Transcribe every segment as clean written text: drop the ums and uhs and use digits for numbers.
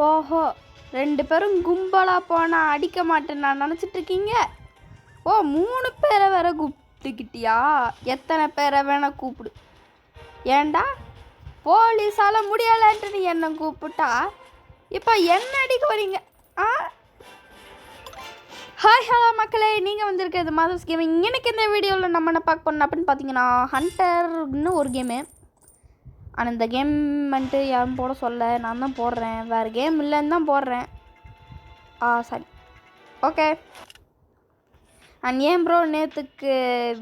ஓஹோ, 2 பேரும் கும்பலாக போனால் அடிக்க மாட்டேன்னு நான் நினச்சிட்ருக்கீங்க. ஓ, 3 பேரை வேற கூப்பிட்டுக்கிட்டியா? எத்தனை பேரை வேணால் கூப்பிடு. ஏண்டா போலீஸால் முடியலைன்ட்டு நீ என்ன கூப்பிட்டா இப்போ என்ன அடிக்க வரீங்க? ஹாய் ஹலோ மக்களே, நீங்கள் வந்திருக்கிறது மாதர்ஸ் கேமிங். எனக்கு இந்த வீடியோவில் நம்ம என்ன பார்க்க போனோம் அப்படின்னு பார்த்தீங்கன்னா, ஹண்டர்னு ஒரு கேமு. ஆனால் இந்த கேம் வந்துட்டு யாரும் போட சொல்ல, நான் தான் போடுறேன். வேறு கேம் இல்லைன்னு தான் போடுறேன். சரி, ஓகே. ஏன் ப்ரோ நேற்றுக்கு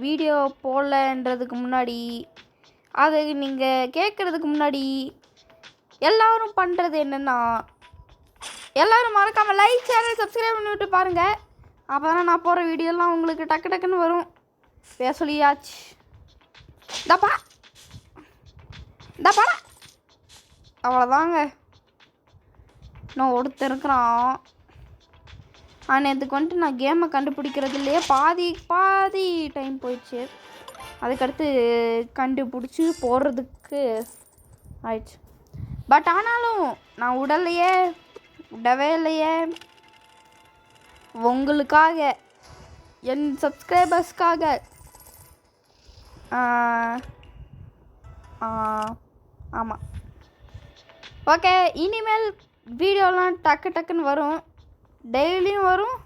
வீடியோ போடலன்றதுக்கு முன்னாடி, அது நீங்கள் கேட்குறதுக்கு முன்னாடி எல்லோரும் பண்ணுறது என்னென்னா, எல்லோரும் மறக்காமல் லைக் சேனல் சப்ஸ்கிரைப் பண்ணி விட்டு பாருங்கள். அப்போ தானே நான் போகிற வீடியோலாம் உங்களுக்கு டக்கு டக்குன்னு வரும். பேசலியாச்சு தப்பா தப்பா அவ்வளோதாங்க. நான் ஒருத்தர் இருக்கிறான். நேற்றுக்கு வந்துட்டு நான் கேமை கண்டுபிடிக்கிறதுலையே பாதி டைம் போயிடுச்சு. அதுக்கடுத்து கண்டுபிடிச்சி போடுறதுக்கு ஆயிடுச்சு. பட் ஆனாலும் நான் விடவே இல்லையே. உங்களுக்காக, என் சப்ஸ்கிரைபர்ஸ்க்காக. ஆமாம், ஓகே. இனிமேல் வீடியோலாம் டக்குன்னு வரும். டெய்லியும் வரும்,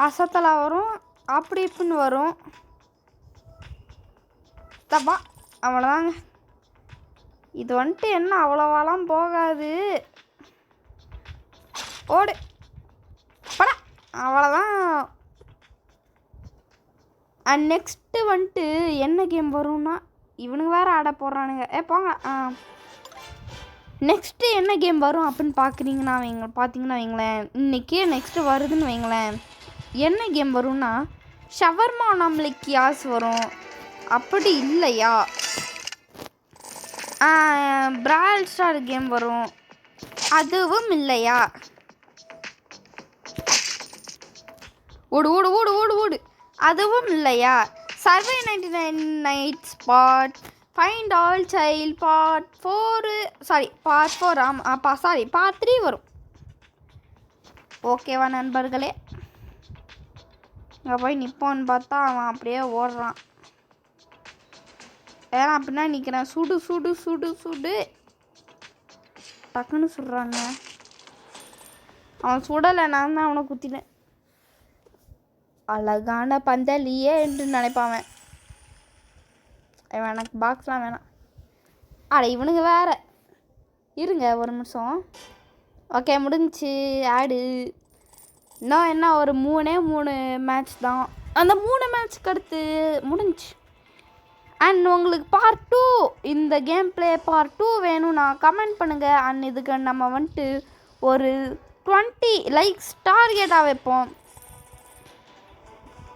அசத்தலாக வரும், அப்படி இப்படின்னு வரும். தப்பா அவ்வளோதாங்க. இது வந்துட்டு என்ன அவ்வளோவாலாம் போகாது. ஓடு படா, அவ்வளோதான். நெக்ஸ்ட்டு வந்துட்டு என்ன கேம் வரும்னா, இவனுங்க வேறு ஆட போடுறானுங்க. போங்க. நெக்ஸ்ட்டு என்ன கேம் வரும் அப்படின்னு பார்த்தீங்கன்னா வைங்களேன், இன்றைக்கே நெக்ஸ்ட்டு வருதுன்னு வைங்களேன். என்ன கேம் வரும்னா, ஷவர்மா நம்மளுக்கு யாஸ் வரும். அப்படி இல்லையா, பிரால் ஸ்டார் கேம் வரும். அதுவும் இல்லையா, ஓடு ஓடு ஓடு ஓடு ஓடு அதுவும் இல்லையா, survive 99 nights part find all child part 4 part 3 வரும். ஓகேவா நண்பர்களே? இங்கே போய் நிற்போன்னு பார்த்தா அவன் அப்படியே ஓடுறான். ஏன்னா அப்படின்னா நிற்கிறேன். சுடு சுடு சுடு சுடு டக்குன்னு சுடுறாங்க. அவன் சுடலை, நான் தான் அவனை குத்தினேன். அழகான பந்தலியே என்று நினைப்பாவன். எனக்கு பாக்ஸ்லாம் வேணாம். இவனுங்க வேற. இருங்க ஒரு நிமிஷம். ஓகே, முடிஞ்சிச்சு ஆடு. இன்னும் என்ன ஒரு 3 மேட்ச் தான். அந்த 3 மேட்ச்சுக்கு அடுத்து முடிஞ்சிச்சு. அண்ட் உங்களுக்கு பார்ட் 2, இந்த கேம் பிளே பார்ட் 2 வேணும்னா கமெண்ட் பண்ணுங்கள். அண்ட் இதுக்கு நம்ம வந்துட்டு ஒரு 20 லைக்ஸ் டார்கெட்டாக வைப்போம்.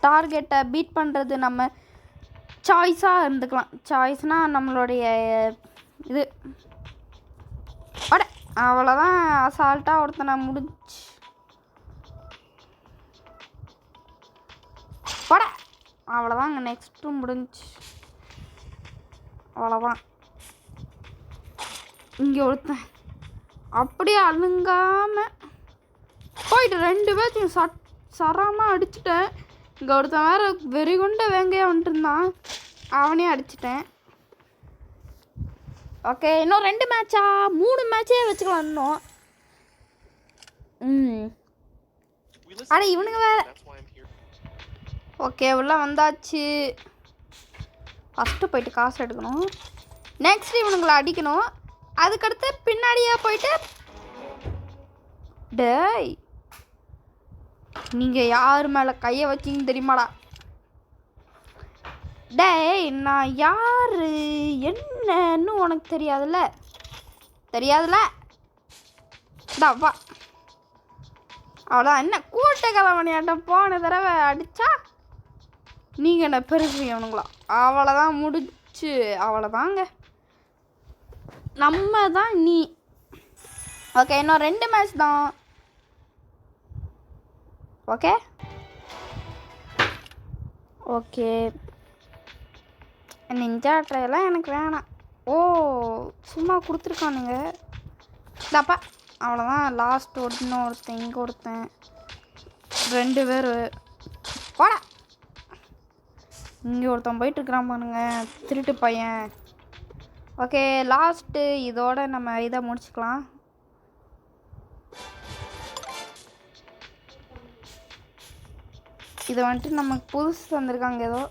டார்கெட்டை பீட் பண்ணுறது நம்ம சாய்ஸாக இருந்துக்கலாம். சாய்ஸ்னால் நம்மளுடைய இது. அவ்வளோதான். அசால்ட்டாக ஒருத்தனை முடிஞ்சு அவ்வளோதாங்க. நெக்ஸ்ட்டு முடிஞ்சு அவ்வளோதான். இங்கே ஒருத்தன் அப்படியே அழுங்காமல் போயிட்டு 2 பேர்த்தையும் சராமல் அடிச்சுட்டேன். இங்கே ஒருத்தன் வேறு வெறி கொண்ட வேங்கையாக வந்துட்டு இருந்தான். அவனையும் அடிச்சிட்டேன். ஓகே, இன்னும் 2 மேட்சா 3 மேட்சே வச்சுக்கலாம் இன்னும். இவனுங்க வேறு. ஓகே, உள்ள வந்தாச்சு. ஃபஸ்ட்டு போயிட்டு காசு எடுக்கணும். நெக்ஸ்ட் இவனுங்களை அடிக்கணும். அதுக்கடுத்து பின்னாடியே போயிட்டு, டேய் நீங்கள் யார் மேலே கையை வச்சிங்க தெரியுமாடா? டேய், நான் யார் என்னன்னு உனக்கு தெரியாதுல்ல? வா. அவ்வளோதான். என்ன கூட்ட கலவணியாட்டம் போன தடவை அடித்தா நீங்கள் என்ன பெருசுவனுங்களா? அவ்வளோதான், முடிச்சு. அவ்வளோதாங்க, நம்ம தான் நீ. ஓகே, இன்னும் 2 மேட்ச் தான். ஓகே நிஞ்சா ட்ரையெல்லாம் எனக்கு வேணாம். சும்மா கொடுத்துருக்கானுங்க. தப்பா அவ்வளோதான். லாஸ்ட் ஒருத்தன் இங்கே ஒருத்தன் 2 பேர். போடா, இங்கே ஒருத்தன் போயிட்டுருக்குறான் பாருங்க, திருட்டு பையன். ஓகே, லாஸ்ட்டு இதோட நம்ம இதை முடிச்சுக்கலாம். இது வந்துட்டு நமக்கு புதுசு வந்திருக்காங்க ஏதோ.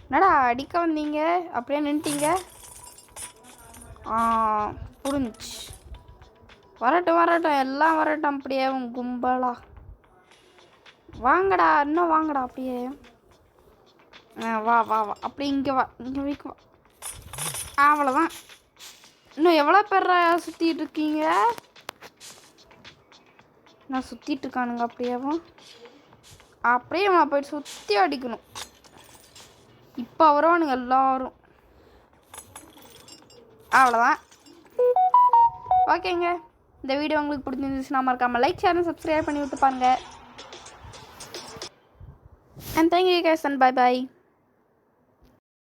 என்னடா அடிக்க வந்தீங்க அப்படியே நின்ட்டீங்க? புரிஞ்சிச்சு. வரட்டும் எல்லாம் வரட்டும், அப்படியே கும்பலா வாங்கடா, இன்னும் வாங்கடா அப்படியே. வா வா வா, அப்படி இங்கே வா, இங்கே வைக்க வா. அவ்வளோதான். இன்னும் எவ்வளோ பேர் சுற்றிட்டு இருக்கீங்க? நான் சுற்றிட்டு இருக்கானுங்க அப்படியேவும். அப்படியே நான் போயிட்டு சுற்றி அடிக்கணும். இப்போ வருவானுங்க எல்லாரும். அவ்வளோதான். ஓகேங்க, இந்த வீடியோ உங்களுக்கு பிடிச்சிருந்துச்சுன்னா மறக்காமல் லைக், ஷேர், சப்ஸ்கிரைப் பண்ணி விட்டு பாருங்க. And thank you guys and bye bye.